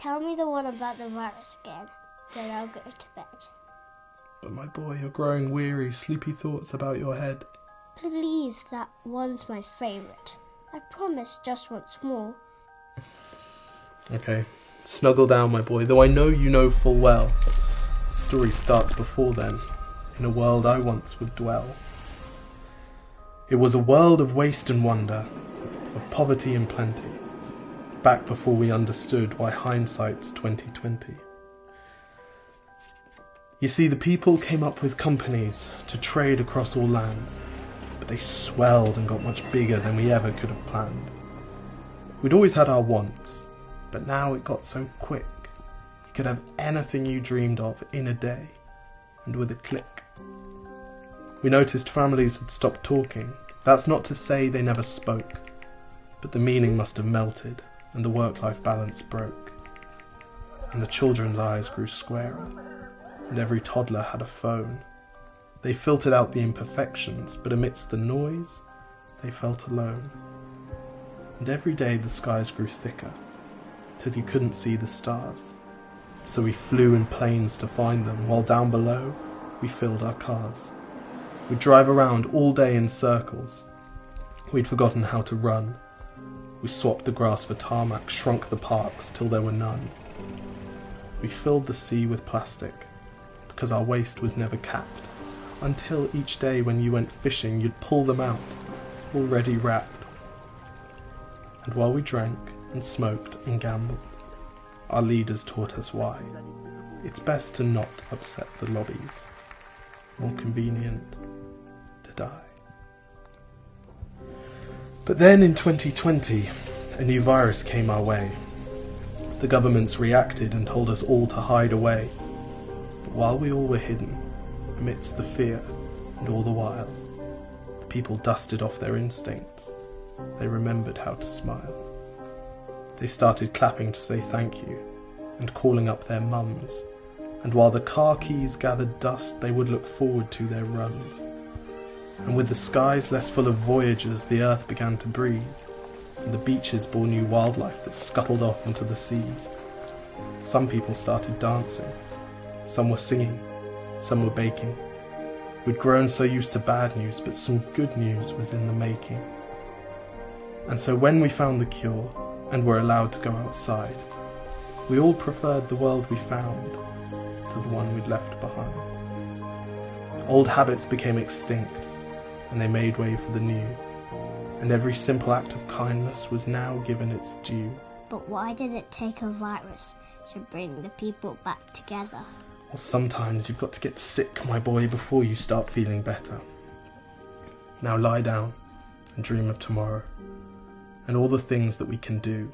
Tell me the one about the virus again, then I'll go to bed. But my boy, you're growing weary, sleepy thoughts about your head. Please, that one's my favourite. I promise just once more. Okay, snuggle down, my boy, though I know you know full well. The story starts before then, in a world I once would dwell. It was a world of waste and wonder, of poverty and plenty, back before we understood why hindsight's 2020. You see, the people came up with companies to trade across all lands, but they swelled and got much bigger than we ever could have planned. We'd always had our wants, but now it got so quick. You could have anything you dreamed of in a day, and with a click. We noticed families had stopped talking. That's not to say they never spoke, but the meaning must have melted, and the work-life balance broke. And the children's eyes grew squarer, and every toddler had a phone. They filtered out the imperfections, but amidst the noise, they felt alone. And every day the skies grew thicker, till you couldn't see the stars. So we flew in planes to find them, while down below, we filled our cars. We'd drive around all day in circles. We'd forgotten how to run. We swapped the grass for tarmac, shrunk the parks till there were none. We filled the sea with plastic, because our waste was never capped, until each day when you went fishing you'd pull them out, already wrapped. And while we drank and smoked and gambled, our leaders taught us why. It's best to not upset the lobbies. More convenient to die. But then in 2020, a new virus came our way. The governments reacted and told us all to hide away. But while we all were hidden, amidst the fear and all the while, the people dusted off their instincts. They remembered how to smile. They started clapping to say thank you and calling up their mums. And while the car keys gathered dust, they would look forward to their runs. And with the skies less full of voyagers, the earth began to breathe, and the beaches bore new wildlife that scuttled off into the seas. Some people started dancing, some were singing, some were baking. We'd grown so used to bad news, but some good news was in the making. And so when we found the cure, and were allowed to go outside, we all preferred the world we found to the one we'd left behind. Old habits became extinct, and they made way for the new, and every simple act of kindness was now given its due. But why did it take a virus to bring the people back together? Well, sometimes you've got to get sick, my boy, before you start feeling better. Now lie down and dream of tomorrow, and all the things that we can do.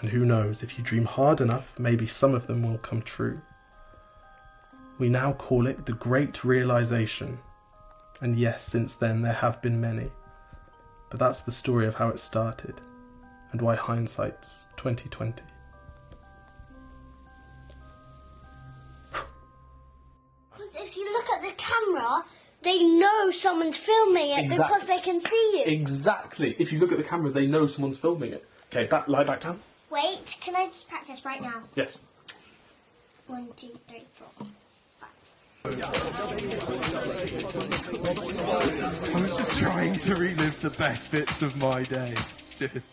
And who knows, if you dream hard enough, maybe some of them will come true. We now call it the Great Realisation. And yes, since then there have been many. But that's the story of how it started, and why hindsight's 2020. Because if you look at the camera, they know someone's filming it because they can see you. Exactly. If you look at the camera, they know someone's filming it. Okay, lie back down. Wait, can I just practice right now? Yes. 1, 2, 3, 4. I was just trying to relive the best bits of my day. Cheers.